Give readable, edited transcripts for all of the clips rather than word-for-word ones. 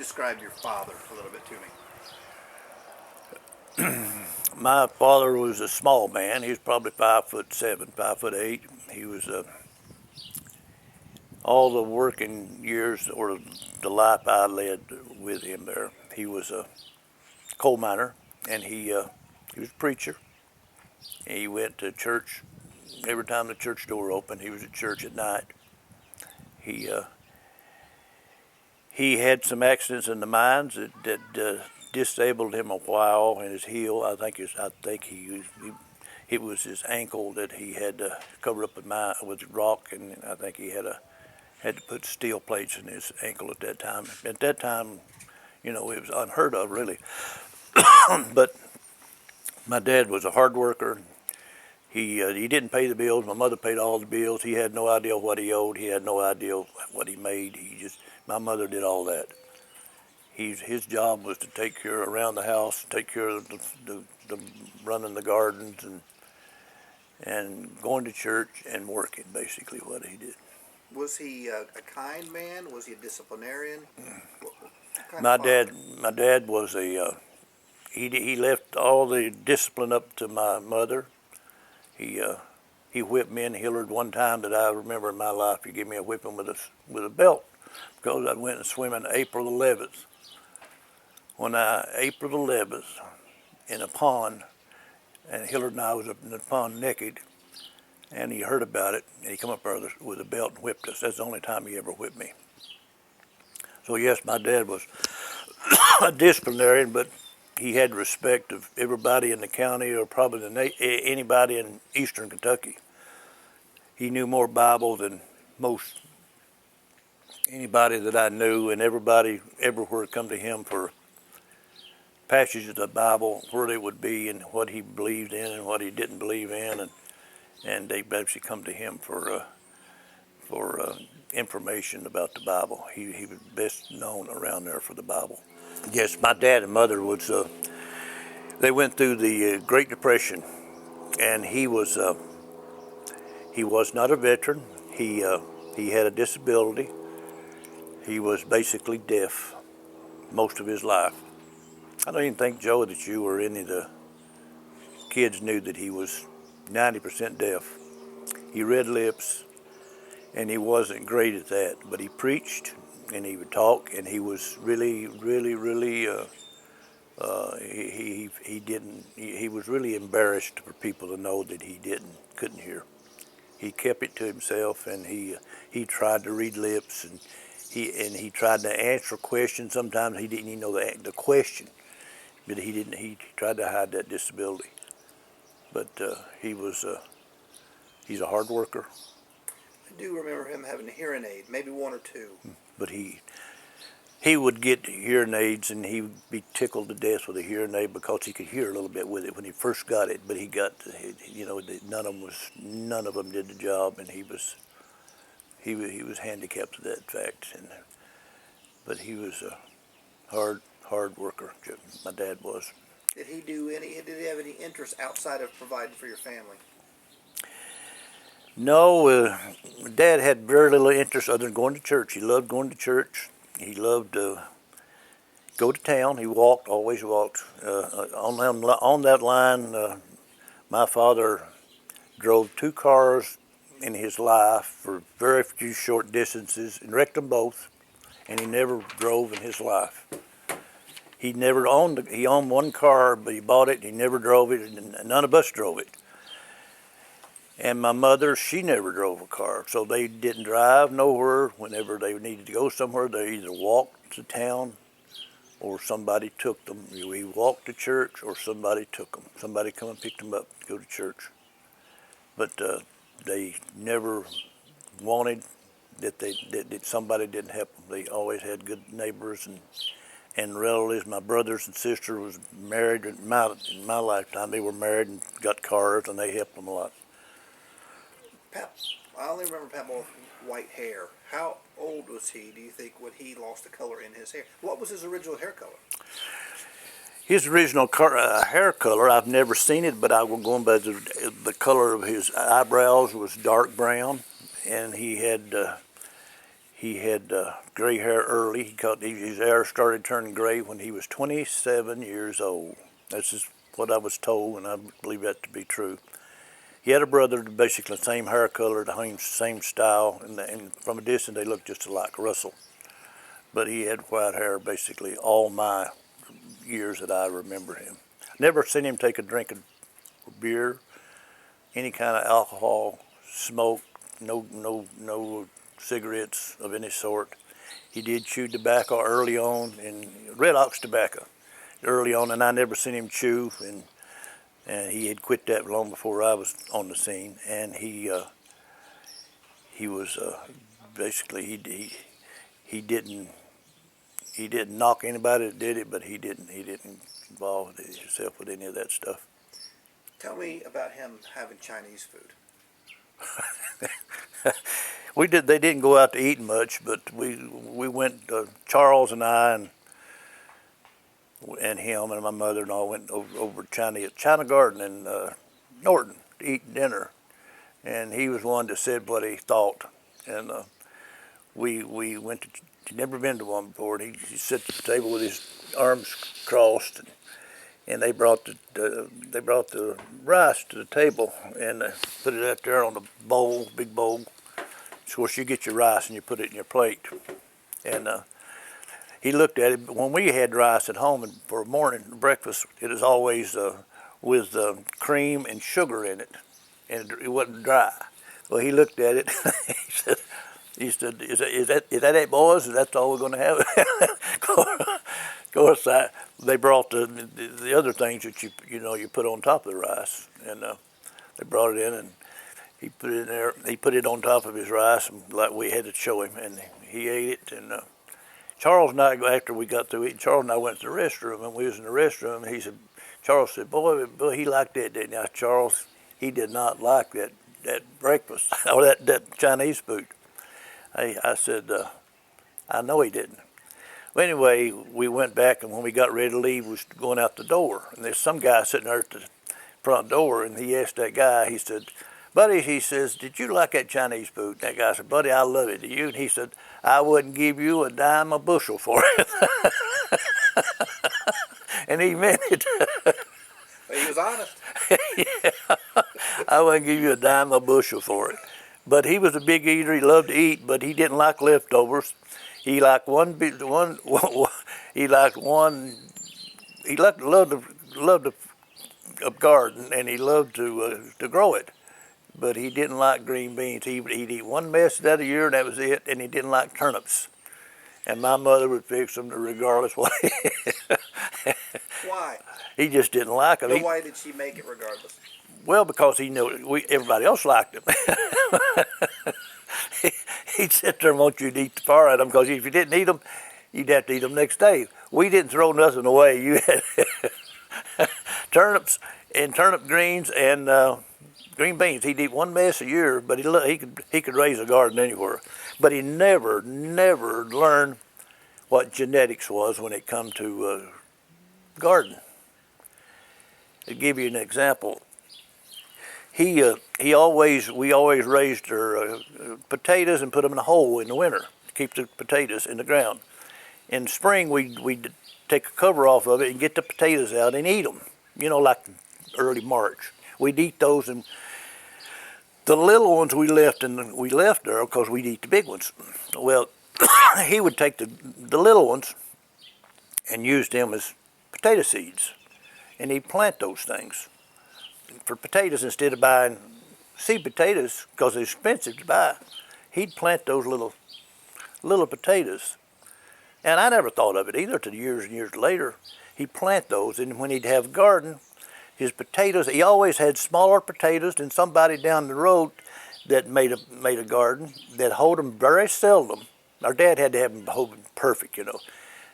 describe your father a little bit to me? My father was a small man. He was probably 5'7", 5'8". He was all the working years or the life I led with him there. He was a coal miner, and he was a preacher. He went to church every time the church door opened. He was at church at night. He uh, he had some accidents in the mines that disabled him a while in his heel. I think it was his ankle that he had to cover up with rock, and I think he had to put steel plates in his ankle at that time. At that time, it was unheard of, really. But my dad was a hard worker. He didn't pay the bills. My mother paid all the bills. He had no idea what he owed. He had no idea what he made. My mother did all that. His job was to take care around the house, take care of the running the gardens and going to church and working. Basically, what he did. Was he a kind man? Was he a disciplinarian? What kind My of father? dad, my dad was he left all the discipline up to my mother. He uh, he whipped me in Hillard one time that I remember in my life. He gave me a whipping with a belt because I went and swimming April 11th. April 11th in a pond, and Hillard and I was up in the pond naked, and he heard about it, and he come up there with a belt and whipped us. That's the only time he ever whipped me. So yes, my dad was a disciplinarian, but he had respect of everybody in the county, or probably anybody in eastern Kentucky. He knew more Bible than most anybody that I knew, and everybody everywhere come to him for passages of the Bible, where they would be, and what he believed in and what he didn't believe in, and they basically come to him for information about the Bible. He was best known around there for the Bible. Yes, my dad and mother they went through the Great Depression, and he was not a veteran. He had a disability. He was basically deaf most of his life. I don't even think, Joe, that you or any of the kids knew that he was 90% deaf. He read lips, and he wasn't great at that, but he preached and he would talk, and he was really, really, really. He was really embarrassed for people to know that he couldn't hear. He kept it to himself, and he tried to read lips, and he tried to answer questions. Sometimes he didn't even know the question, but he tried to hide that disability. But he's a hard worker. I do remember him having a hearing aid, maybe one or two. But he would get hearing aids, and he would be tickled to death with a hearing aid because he could hear a little bit with it when he first got it. But none of them did the job, and he was handicapped to that fact. But he was a hard worker. My dad was. Did he have any interest outside of providing for your family? No, Dad had very little interest other than going to church. He loved going to church. He loved to go to town. He always walked. On that line, my father drove two cars in his life for very few short distances and wrecked them both, and he never drove in his life. He owned one car, but he bought it, and he never drove it, and none of us drove it. And my mother, she never drove a car, so they didn't drive nowhere. Whenever they needed to go somewhere, they either walked to town or somebody took them. We walked to church or somebody took them. Somebody come and picked them up to go to church. But they never wanted that somebody didn't help them. They always had good neighbors and relatives. My brothers and sister was married in my lifetime. They were married and got cars, and they helped them a lot. I only remember Papa with white hair. How old was he, do you think, when he lost the color in his hair? What was his original hair color? His original hair color, I've never seen it, but I was going by the color of his eyebrows was dark brown, and He had gray hair early. His hair started turning gray when he was 27 years old. That's just what I was told, and I believe that to be true. He had a brother, basically the same hair color, the same style, and from a distance they looked just alike, Russell. But he had white hair basically all my years that I remember him. Never seen him take a drink of beer, any kind of alcohol, smoke, no cigarettes of any sort. He did chew tobacco early on, and Red Ox tobacco early on, and I never seen him chew, and he had quit that long before I was on the scene. And he was basically he didn't knock anybody that did it, but he didn't involve himself with any of that stuff. Tell me about him having Chinese food. They didn't go out to eat much, but we went, Charles and I and him and my mother and all went over China Garden in Norton to eat dinner, and he was one that said what he thought, and we went to. He'd never been to one before, and he sat at the table with his arms crossed, and they brought the rice to the table and put it out there on a bowl, big bowl. Of course, you get your rice and you put it in your plate. And he looked at it. When we had rice at home and for morning breakfast, it was always with cream and sugar in it, and it wasn't dry. Well, he looked at it. He said, "Is that it, boys? That's all we're going to have?" Of course, they brought the other things that you put on top of the rice, and they brought it in, and he put it in there. He put it on top of his rice, and like we had to show him, and he ate it. And Charles and I, after we got through eating, Charles and I went to the restroom, and we was in the restroom, and Charles said, boy, he liked that, didn't he? I said, Charles, he did not like that breakfast, or that Chinese food. I said, I know he didn't. Well, anyway, we went back, and when we got ready to leave, we was going out the door, and there's some guy sitting there at the front door, and he asked that guy, he said, buddy, he says, did you like that Chinese food? And that guy said, buddy, I love it. Do you? And he said, I wouldn't give you a dime a bushel for it. And he meant it. He was honest. Yeah. I wouldn't give you a dime a bushel for it. But he was a big eater. He loved to eat, but he didn't like leftovers. He liked loved a garden, and he loved to grow it. But he didn't like green beans. He'd eat one mess that a year, and that was it. And he didn't like turnips. And my mother would fix them regardless what. Why? He just didn't like them. So why did she make it regardless? Well, because he knew everybody else liked them. He'd sit there and want you to eat the far out of them, because if you didn't eat them, you'd have to eat them next day. We didn't throw nothing away. You had turnips and turnip greens and green beans. He'd eat one mess a year, but he could raise a garden anywhere. But he never learned what genetics was when it come to garden. To give you an example, we always raised our potatoes and put them in a hole in the winter to keep the potatoes in the ground. In spring, we'd take a cover off of it and get the potatoes out and eat them. Like early March. We'd eat those, and the little ones we left there because we'd eat the big ones. Well, he would take the little ones and use them as potato seeds, and he'd plant those things for potatoes instead of buying seed potatoes because they're expensive to buy. He'd plant those little potatoes, and I never thought of it either till years and years later. He'd plant those, and when he'd have a garden, his potatoes, he always had smaller potatoes than somebody down the road that made a garden that hold them very seldom. Our dad had to have them hold them perfect,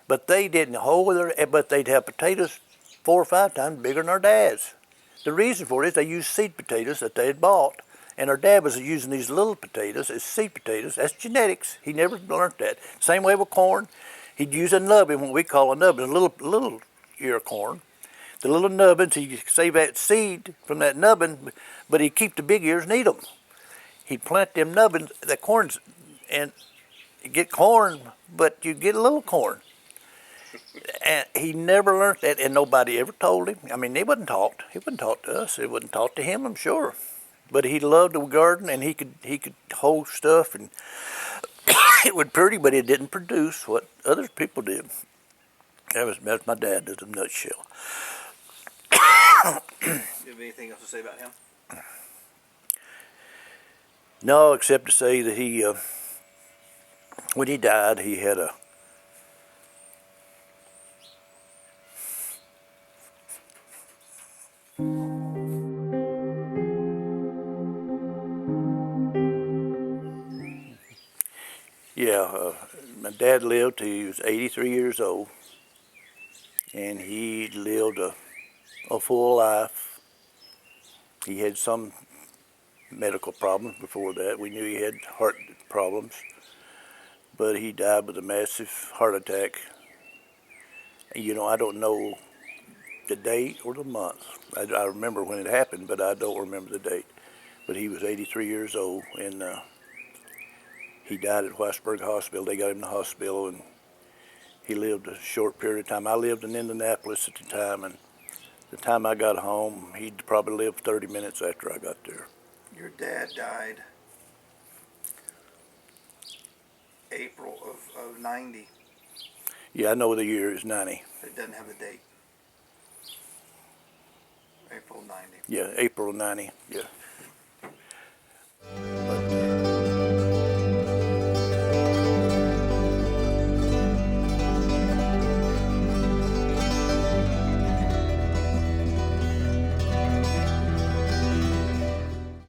but they didn't hold but they'd have potatoes 4 or 5 times bigger than our dad's. The reason for it is they used seed potatoes that they had bought, and our dad was using these little potatoes as seed potatoes. That's genetics. He never learned that. Same way with corn. He'd use a nubbin, what we call a nubbin, a little ear of corn. The little nubbins, he'd save that seed from that nubbin, but he'd keep the big ears and eat them. He'd plant them nubbins, the corns, and get corn, but you get a little corn. And he never learned that, and nobody ever told him. I mean, they wasn't taught. He wasn't taught to us. It wasn't taught to him, I'm sure. But he loved the garden, and he could hold stuff, and it was pretty, but it didn't produce what other people did. That's my dad. That's a nutshell. Do you have anything else to say about him? No, except to say that he, when he died, he had a my dad lived till he was 83 years old, and he lived a full life. He had some medical problems before that. We knew he had heart problems, but he died with a massive heart attack. You know, I don't know the date or the month. I remember when it happened, but I don't remember the date. But he was 83 years old, and he died at Whitesburg Hospital. They got him in the hospital, and he lived a short period of time. I lived in Indianapolis at the time, and the time I got home, he'd probably lived 30 minutes after I got there. Your dad died April of 90. Yeah, I know the year is 90. It doesn't have a date. April 90. Yeah, April 90, yeah.